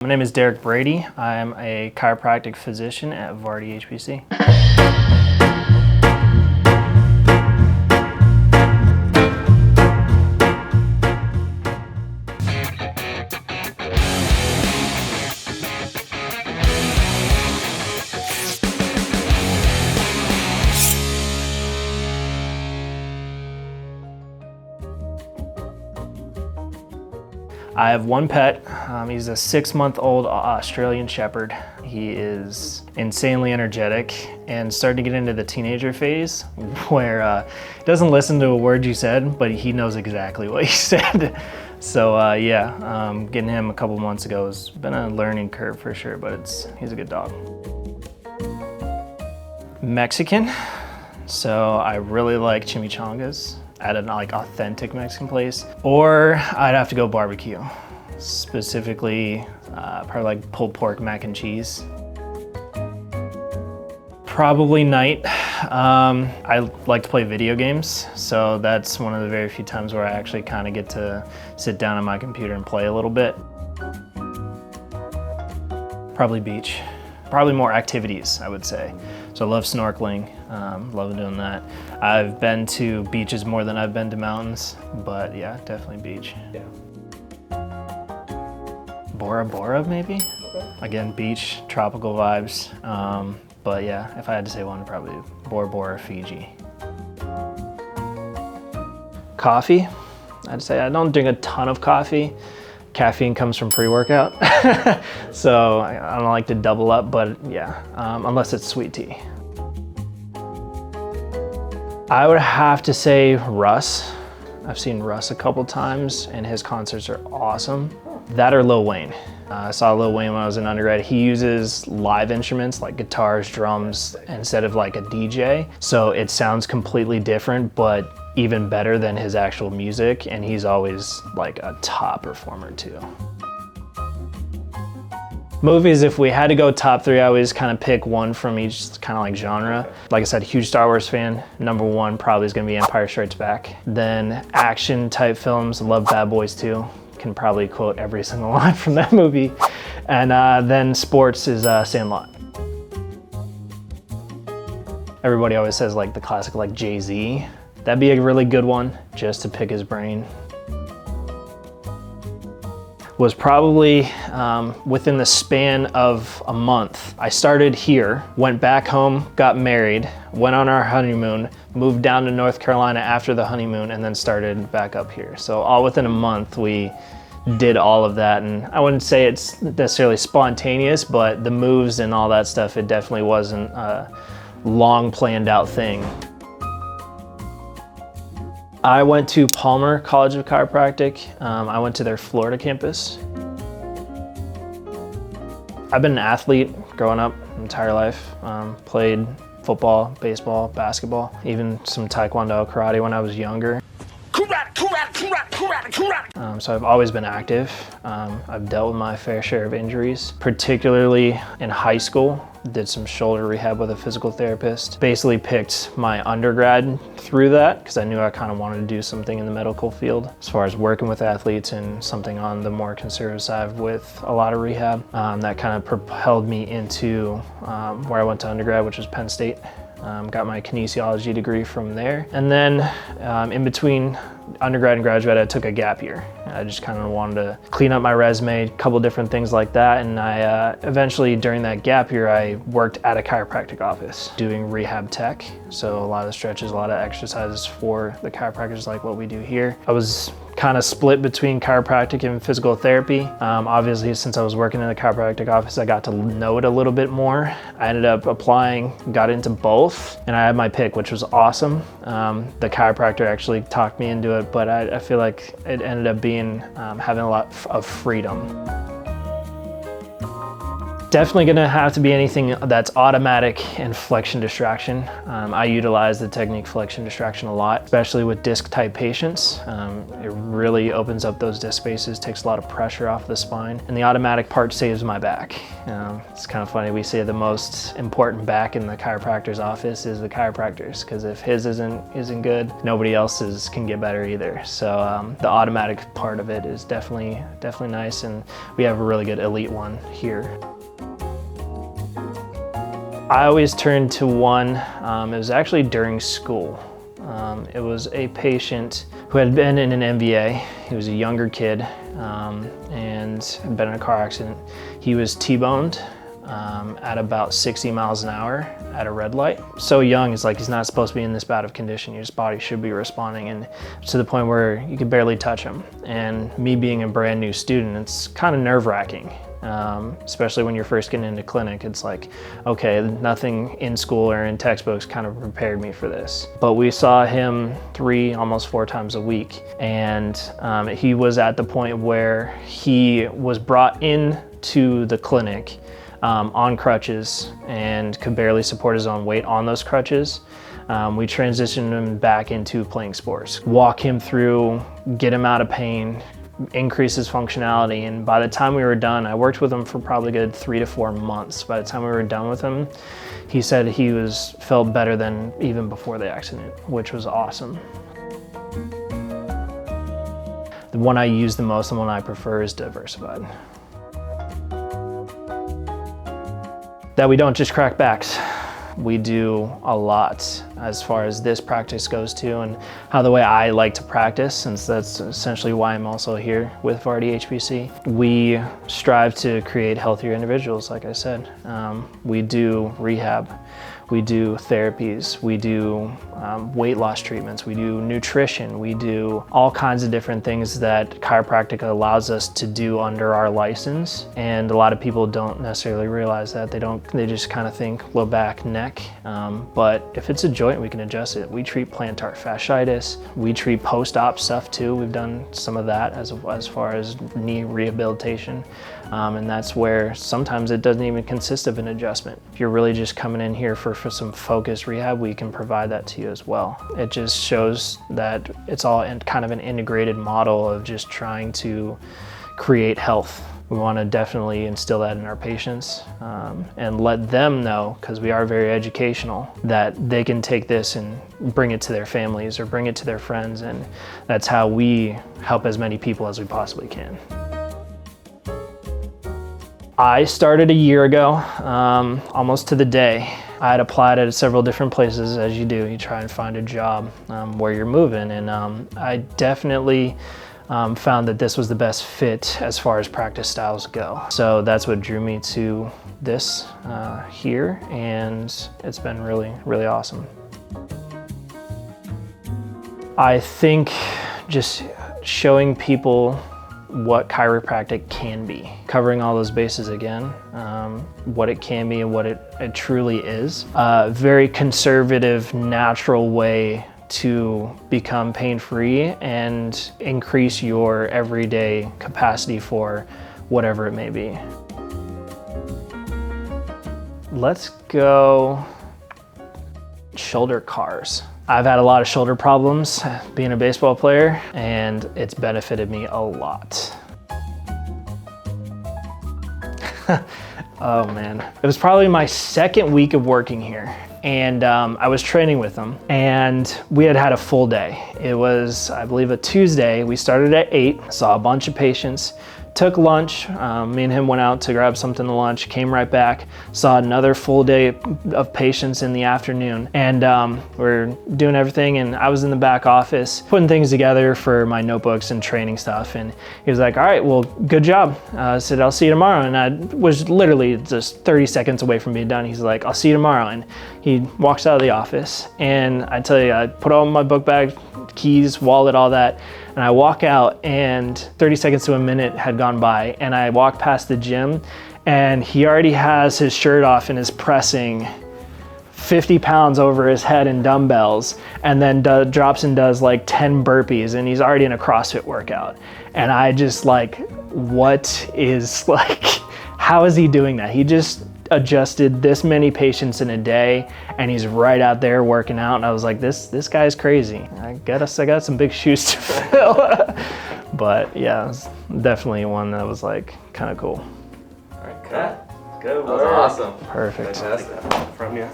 My name is Brady. I'm a chiropractic physician at Vardy HPC. I have one pet. He's a 6-month-old Australian Shepherd. He is insanely energetic and starting to get into the teenager phase where he doesn't listen to a word you said, but he knows exactly what you said. So getting him a couple months ago has been a learning curve for sure, but he's a good dog. Mexican, so I really like chimichangas at an authentic Mexican place, or I'd have to go barbecue, specifically probably pulled pork mac and cheese. Probably night. I like to play video games, so that's one of the very few times where I actually kind of get to sit down on my computer and play a little bit. Probably beach. Probably more activities, I would say. So I love snorkeling, love doing that. I've been to beaches more than I've been to mountains, but yeah, definitely beach. Yeah. Bora Bora maybe? Okay. Again, beach, tropical vibes. But yeah, if I had to say one, probably Bora Bora, Fiji. Coffee, I'd say I don't drink a ton of coffee. Caffeine comes from pre-workout, so I don't like to double up, but yeah, unless it's sweet tea. I would have to say Russ. I've seen Russ a couple times and his concerts are awesome. That or Lil Wayne. I saw Lil Wayne when I was in undergrad. He uses live instruments like guitars, drums, instead of like a DJ. So it sounds completely different, but even better than his actual music. And he's always like a top performer too. Movies, if we had to go top 3, I always kind of pick one from each kind of like genre. Like I said, huge Star Wars fan. Number 1 probably is gonna be Empire Strikes Back. Then action type films, love Bad Boys 2. Can probably quote every single line from that movie. And then sports is Sandlot. Everybody always says like the classic like Jay-Z. That'd be a really good one just to pick his brain. Was probably within the span of a month. I started here, went back home, got married, went on our honeymoon, moved down to North Carolina after the honeymoon, and then started back up here. So all within a month, we did all of that. And I wouldn't say it's necessarily spontaneous, but the moves and all that stuff, it definitely wasn't a long planned out thing. I went to Palmer College of Chiropractic. I went to their Florida campus. I've been an athlete growing up my entire life. Played football, baseball, basketball, even some taekwondo, karate when I was younger. So I've always been active. I've dealt with my fair share of injuries, particularly in high school. Did some shoulder rehab with a physical therapist. Basically picked my undergrad through that because I knew I kind of wanted to do something in the medical field as far as working with athletes and something on the more conservative side with a lot of rehab. That kind of propelled me into where I went to undergrad, which was Penn State. Got my kinesiology degree from there. And then in between undergrad and graduate, I took a gap year. I just kind of wanted to clean up my resume, a couple different things like that. And I eventually, during that gap year, I worked at a chiropractic office doing rehab tech. So a lot of stretches, a lot of exercises for the chiropractors like what we do here. I was kind of split between chiropractic and physical therapy. Obviously, since I was working in the chiropractic office, I got to know it a little bit more. I ended up applying, got into both, and I had my pick, which was awesome. The chiropractor actually talked me into it, but I feel like it ended up being having a lot of freedom. Definitely gonna have to be anything that's automatic and flexion distraction. I utilize the technique flexion distraction a lot, especially with disc type patients. It really opens up those disc spaces, takes a lot of pressure off the spine, and the automatic part saves my back. It's kind of funny, we say the most important back in the chiropractor's office is the chiropractor's, because if his isn't good, nobody else's can get better either. So the automatic part of it is definitely nice, and we have a really good elite one here. I always turn to one, it was actually during school. It was a patient who had been in an MVA. He was a younger kid and had been in a car accident. He was T-boned at about 60 miles an hour at a red light. So young, it's like he's not supposed to be in this bad of condition. His body should be responding, and to the point where you could barely touch him. And me being a brand new student, it's kind of nerve-wracking. Especially when you're first getting into clinic, it's like, okay, nothing in school or in textbooks kind of prepared me for this. But we saw him 3, almost 4 times a week. And he was at the point where he was brought into the clinic on crutches and could barely support his own weight on those crutches. We transitioned him back into playing sports, walk him through, get him out of pain, increase his functionality. And by the time we were done, I worked with him for probably a good 3 to 4 months. By the time we were done with him, he said he felt better than even before the accident, which was awesome. The one I use the most and one I prefer is Diversified. That we don't just crack backs. We do a lot as far as this practice goes too, and how the way I like to practice, since that's essentially why I'm also here with Vardy HPC. We strive to create healthier individuals, like I said. We do rehab, we do therapies, we do weight loss treatments, we do nutrition, we do all kinds of different things that chiropractic allows us to do under our license. And a lot of people don't necessarily realize that. They just kind of think low back, neck. But if it's a joint, we can adjust it. We treat plantar fasciitis. We treat post-op stuff too. We've done some of that as far as knee rehabilitation. And that's where sometimes it doesn't even consist of an adjustment. If you're really just coming in here for some focused rehab, we can provide that to you as well. It just shows that it's all in kind of an integrated model of just trying to create health. We want to definitely instill that in our patients and let them know, because we are very educational, that they can take this and bring it to their families or bring it to their friends, and that's how we help as many people as we possibly can. I started a year ago, almost to the day. I had applied at several different places, as you do. You try and find a job where you're moving, and I definitely found that this was the best fit as far as practice styles go. So that's what drew me to this here, and it's been really, really awesome. I think just showing people what chiropractic can be, covering all those bases again, what it can be and what it truly is. A very conservative, natural way to become pain-free and increase your everyday capacity for whatever it may be. Let's go shoulder cars. I've had a lot of shoulder problems being a baseball player, and it's benefited me a lot. Oh man. It was probably my second week of working here, and I was training with them, and we had a full day. It was, I believe, a Tuesday. We started at 8, saw a bunch of patients, took lunch. Me and him went out to grab something to lunch, came right back, saw another full day of patients in the afternoon, and we're doing everything, and I was in the back office putting things together for my notebooks and training stuff, and he was like, all right, well, good job. I said, I'll see you tomorrow, and I was literally just 30 seconds away from being done. He's like, I'll see you tomorrow, and he walks out of the office, and I tell you, I put all my book bag, keys, wallet, all that, and I walk out, and 30 seconds to a minute had gone by, and I walk past the gym, and he already has his shirt off and is pressing 50 pounds over his head in dumbbells, and then drops and does like 10 burpees, and he's already in a CrossFit workout. And I just like, what is like, how is he doing that? He just adjusted this many patients in a day, and he's right out there working out. And I was like, this guy's crazy. I got some big shoes to fill. But yeah, it was definitely one that was like kind of cool. All right, cut. Good work. That was awesome. Perfect. Fantastic. From you.